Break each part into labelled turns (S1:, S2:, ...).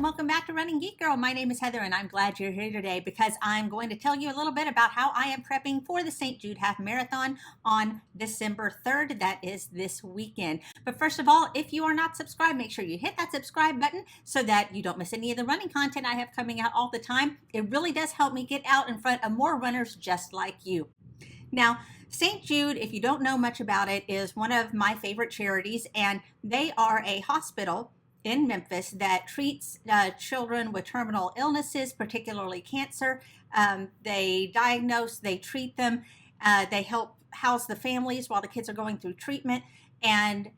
S1: welcome back to Running Geek Girl. My name is Heather and I'm glad you're here today because I'm going to tell you a little bit about how I am prepping for the St. Jude Half Marathon on December 3rd. That is this weekend. But first of all, if you are not subscribed, make sure you hit that subscribe button so that you don't miss any of the running content I have coming out all the time. It really does help me get out in front of more runners just like you. Now, St. Jude, if you don't know much about it, is one of my favorite charities, and they are a hospital in Memphis that treats children with terminal illnesses, particularly cancer. They diagnose, they treat them, they help house the families while the kids are going through treatment, and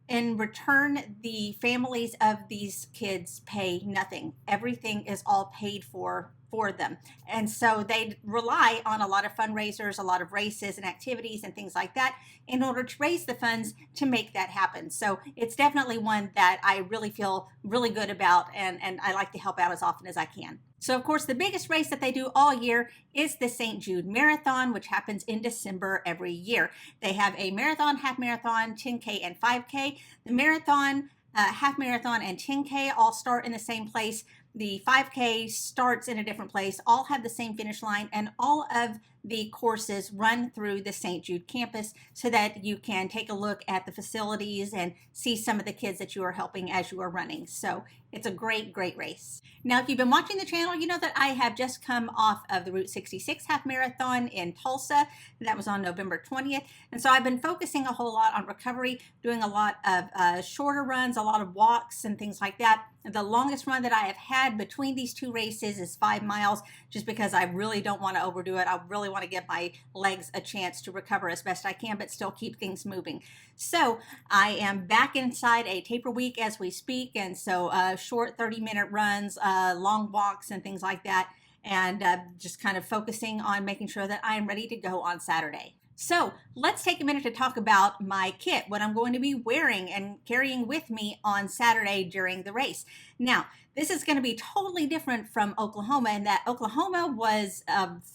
S1: in return, the families of these kids pay nothing. Everything is all paid for them. And so they rely on a lot of fundraisers, a lot of races and activities and things like that in order to raise the funds to make that happen. So it's definitely one that I really feel really good about, and I like to help out as often as I can. So of course, the biggest race that they do all year is the St. Jude Marathon, which happens in December every year. They have a marathon, half marathon, 10K, and 5K. The marathon, half marathon, and 10K all start in the same place. The 5K starts in a different place, all have the same finish line, and all of the courses run through the St. Jude campus so that you can take a look at the facilities and see some of the kids that you are helping as you are running. So it's a great, great race. Now, if you've been watching the channel, you know that I have just come off of the Route 66 half marathon in Tulsa. That was on November 20th. And so I've been focusing a whole lot on recovery, doing a lot of shorter runs, a lot of walks and things like that. The longest run that I have had between these two races is 5 miles, just because I really don't want to overdo it. I really want to give my legs a chance to recover as best I can, but still keep things moving. So I am back inside a taper week as we speak, and so short 30-minute runs, long walks and things like that, and just kind of focusing on making sure that I am ready to go on Saturday. So let's take a minute to talk about my kit, what I'm going to be wearing and carrying with me on Saturday during the race. Now, this is going to be totally different from Oklahoma in that Oklahoma was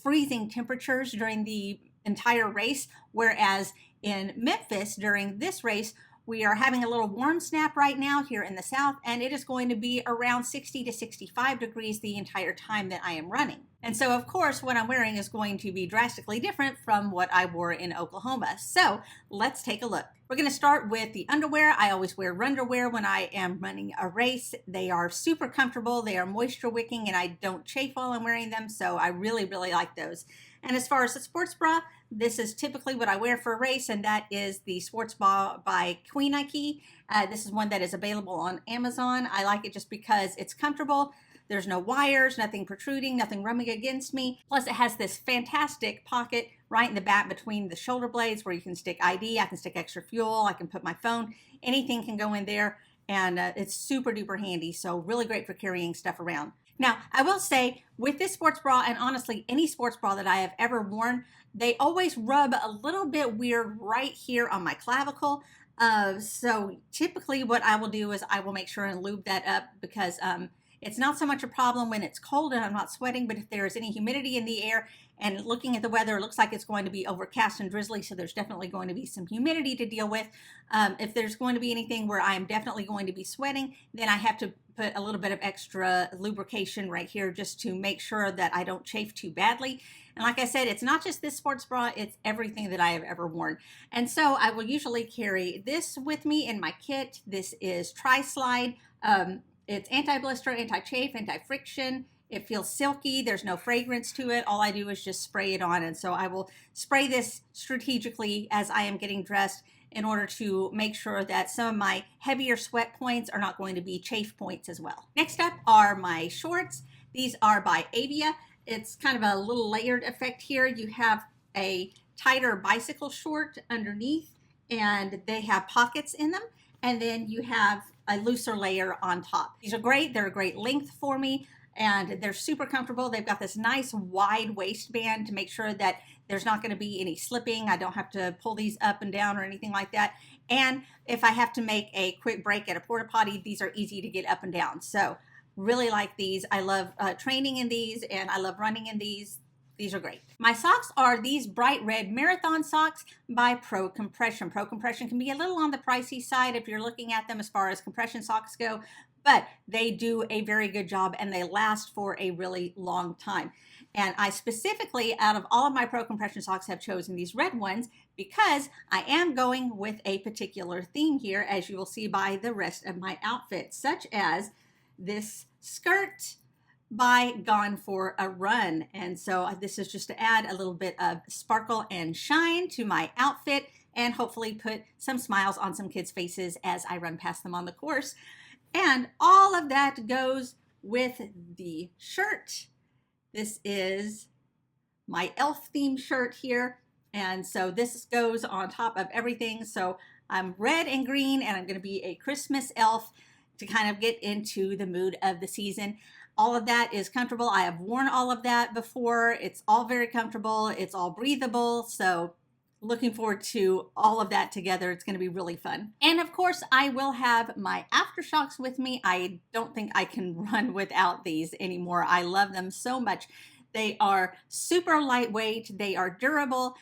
S1: freezing temperatures during the entire race, whereas in Memphis during this race, we are having a little warm snap right now here in the south, and it is going to be around 60 to 65 degrees the entire time that I am running. And so, of course, what I'm wearing is going to be drastically different from what I wore in Oklahoma. So let's take a look. We're going to start with the underwear. I always wear underwear when I am running a race. They are super comfortable. They are moisture wicking, and I don't chafe while I'm wearing them. So I really, really like those. And as far as the sports bra, this is typically what I wear for a race, and that is the sports bra by Queen Nike. This is one that is available on Amazon. I like it just because it's comfortable. There's no wires, nothing protruding, nothing rubbing against me. Plus, it has this fantastic pocket right in the back between the shoulder blades where you can stick ID, I can stick extra fuel, I can put my phone, anything can go in there, and it's super duper handy. So really great for carrying stuff around. Now, I will say with this sports bra, and honestly any sports bra that I have ever worn, they always rub a little bit weird right here on my clavicle. So typically what I will do is I will make sure and lube that up because it's not so much a problem when it's cold and I'm not sweating, but if there is any humidity in the air, and looking at the weather, it looks like it's going to be overcast and drizzly, so there's definitely going to be some humidity to deal with. If there's going to be anything where I'm definitely going to be sweating, then I have to put a little bit of extra lubrication right here just to make sure that I don't chafe too badly. And like I said, it's not just this sports bra, it's everything that I have ever worn. And so I will usually carry this with me in my kit. This is Tri-Slide. It's anti-blister, anti-chafe, anti-friction. It feels silky. There's no fragrance to it. All I do is just spray it on. And so I will spray this strategically as I am getting dressed in order to make sure that some of my heavier sweat points are not going to be chafe points as well. Next up are my shorts. These are by Avia. It's kind of a little layered effect here. You have a tighter bicycle short underneath, and they have pockets in them. And then you have a looser layer on top. These are great. They're a great length for me, and they're super comfortable. They've got this nice wide waistband to make sure that there's not going to be any slipping. I don't have to pull these up and down or anything like that. And if I have to make a quick break at a porta potty, these are easy to get up and down. So really like these. I love training in these, and I love running in these. These are great. My socks are these bright red marathon socks by Pro Compression. Pro Compression can be a little on the pricey side if you're looking at them as far as compression socks go, but they do a very good job and they last for a really long time. And I specifically, out of all of my pro compression socks, have chosen these red ones because I am going with a particular theme here, as you will see by the rest of my outfit, such as this skirt by Gone for a Run. And so this is just to add a little bit of sparkle and shine to my outfit and hopefully put some smiles on some kids' faces as I run past them on the course. And all of that goes with the shirt. This is my elf themed shirt here. And so this goes on top of everything. So I'm red and green, and I'm going to be a Christmas elf to kind of get into the mood of the season. All of that is comfortable. I have worn all of that before. It's all very comfortable. It's all breathable. So looking forward to all of that together. It's going to be really fun. And of course, I will have my aftershocks with me. I don't think I can run without these anymore. I love them so much. They are super lightweight. They are durable.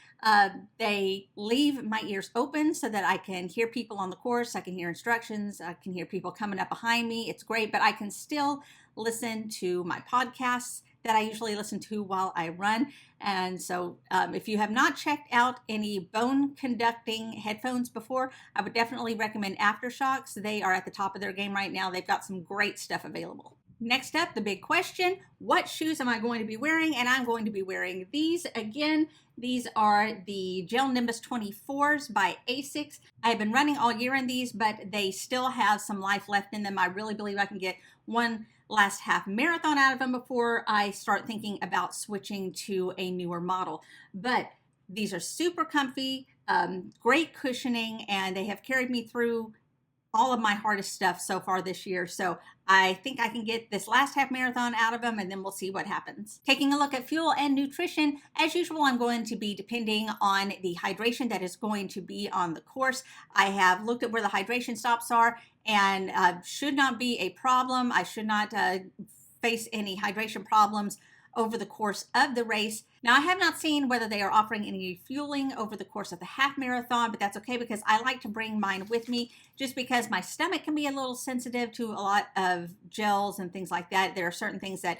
S1: They leave my ears open so that I can hear people on the course. I can hear instructions. I can hear people coming up behind me. It's great, but I can still listen to my podcasts that I usually listen to while I run. And so if you have not checked out any bone conducting headphones before, I would definitely recommend Aftershocks. They are at the top of their game right now. They've got some great stuff available. Next up, the big question, what shoes am I going to be wearing? And I'm going to be wearing these again. These are the Gel Nimbus 24s by Asics. I've been running all year in these, but they still have some life left in them. I really believe I can get one last half marathon out of them before I start thinking about switching to a newer model. But these are super comfy, great cushioning, and they have carried me through all of my hardest stuff so far this year. So I think I can get this last half marathon out of them, and then we'll see what happens. Taking a look at fuel and nutrition, as usual, I'm going to be depending on the hydration that is going to be on the course. I have looked at where the hydration stops are, and should not be a problem. I should not face any hydration problems over the course of the race. Now, I have not seen whether they are offering any refueling over the course of the half marathon, but that's okay because I like to bring mine with me just because my stomach can be a little sensitive to a lot of gels and things like that. There are certain things that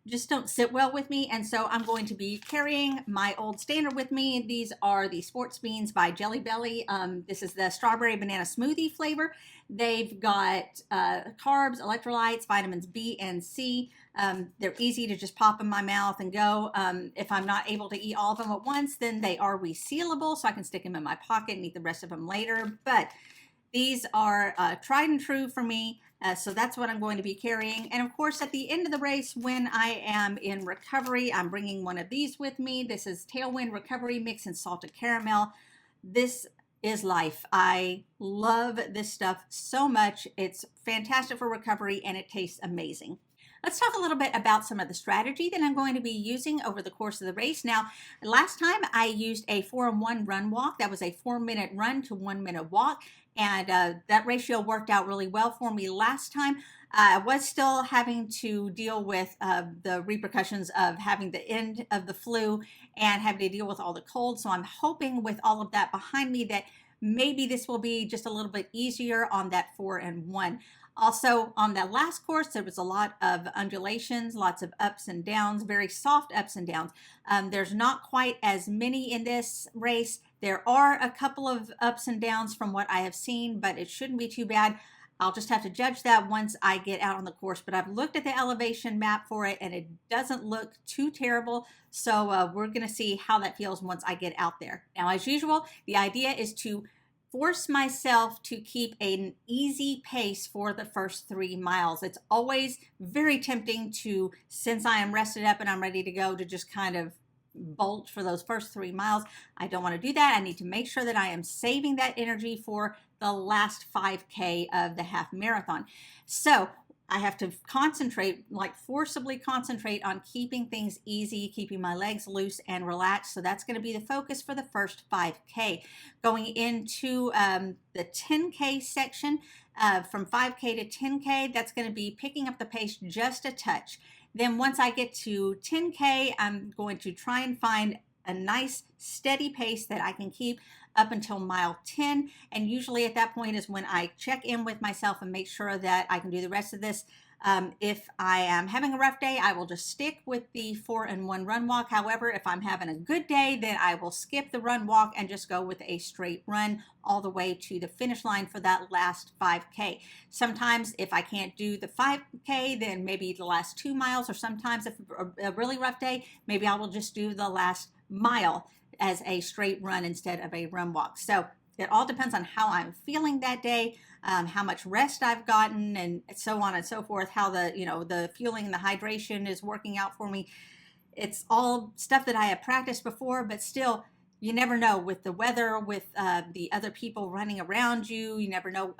S1: just don't sit well with me, and so I'm going to be carrying my old standard with me. These are the Sports Beans by Jelly Belly. This is the strawberry banana smoothie flavor. They've got carbs, electrolytes, vitamins B and C. They're easy to just pop in my mouth and go. If I'm not able to eat all of them at once, then they are resealable, so I can stick them in my pocket and eat the rest of them later. But these are tried and true for me. So that's what I'm going to be carrying. And of course, at the end of the race, when I am in recovery, I'm bringing one of these with me. This is Tailwind Recovery Mix and Salted Caramel. This is life. I love this stuff so much. It's fantastic for recovery and it tastes amazing. Let's talk a little bit about some of the strategy that I'm going to be using over the course of the race. Now, last time I used a 4-in-1 run walk. That was a 4-minute run to 1-minute walk. And that ratio worked out really well for me last time. I was still having to deal with the repercussions of having the end of the flu and having to deal with all the cold. So I'm hoping with all of that behind me that maybe this will be just a little bit easier on that 4-in-1. Also, on that last course, there was a lot of undulations, lots of ups and downs, very soft ups and downs. There's not quite as many in this race. There are a couple of ups and downs from what I have seen, but it shouldn't be too bad. I'll just have to judge that once I get out on the course. But I've looked at the elevation map for it, and it doesn't look too terrible. So we're going to see how that feels once I get out there. Now, as usual, the idea is to force myself to keep an easy pace for the first 3 miles. It's always very tempting to, since I am rested up and I'm ready to go, to just kind of bolt for those first 3 miles. I don't want to do that. I need to make sure that I am saving that energy for the last 5K of the half marathon. So I have to concentrate, like forcibly concentrate on keeping things easy, keeping my legs loose and relaxed. So that's going to be the focus for the first 5K. Going into the 10K section, from 5K to 10K, that's going to be picking up the pace just a touch. Then once I get to 10K, I'm going to try and find a nice steady pace that I can keep. up until mile 10. And usually at that point is when I check in with myself and make sure that I can do the rest of this. If I am having a rough day, I will just stick with the 4-in-1 run walk. However, if I'm having a good day, then I will skip the run walk and just go with a straight run all the way to the finish line for that last 5K. Sometimes if I can't do the 5K, then maybe the last 2 miles, or sometimes if a really rough day, maybe I will just do the last mile as a straight run instead of a run walk. So it all depends on how I'm feeling that day, how much rest I've gotten, and so on and so forth, how the fueling and the hydration is working out for me. It's all stuff that I have practiced before, but still, you never know with the weather, with the other people running around you. You never know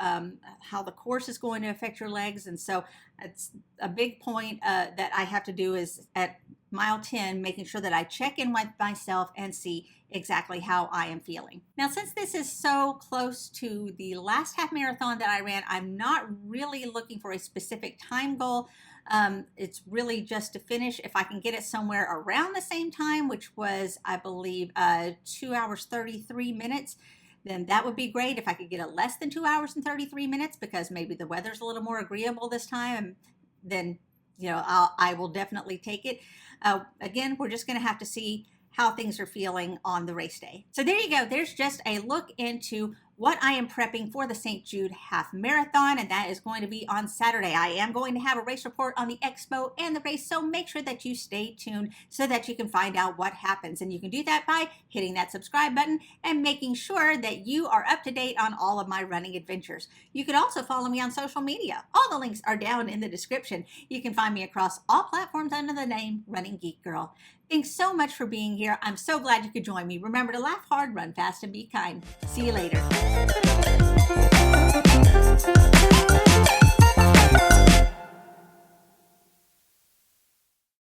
S1: how the course is going to affect your legs. And so it's a big point that I have to do is at mile 10, making sure that I check in with myself and see exactly how I am feeling. Now, since this is so close to the last half marathon that I ran, I'm not really looking for a specific time goal. It's really just to finish. If I can get it somewhere around the same time, which was, I believe, 2 hours, 33 minutes, then that would be great. If I could get it less than 2 hours and 33 minutes, because maybe the weather's a little more agreeable this time, then I will definitely take it. Again, we're just going to have to see how things are feeling on the race day. So there you go. There's just a look into what I am prepping for the St. Jude Half Marathon, and that is going to be on Saturday. I am going to have a race report on the expo and the race, so make sure that you stay tuned so that you can find out what happens. And you can do that by hitting that subscribe button and making sure that you are up to date on all of my running adventures. You can also follow me on social media. All the links are down in the description. You can find me across all platforms under the name Running Geek Girl. Thanks so much for being here. I'm so glad you could join me. Remember to laugh hard, run fast, and be kind. See you later.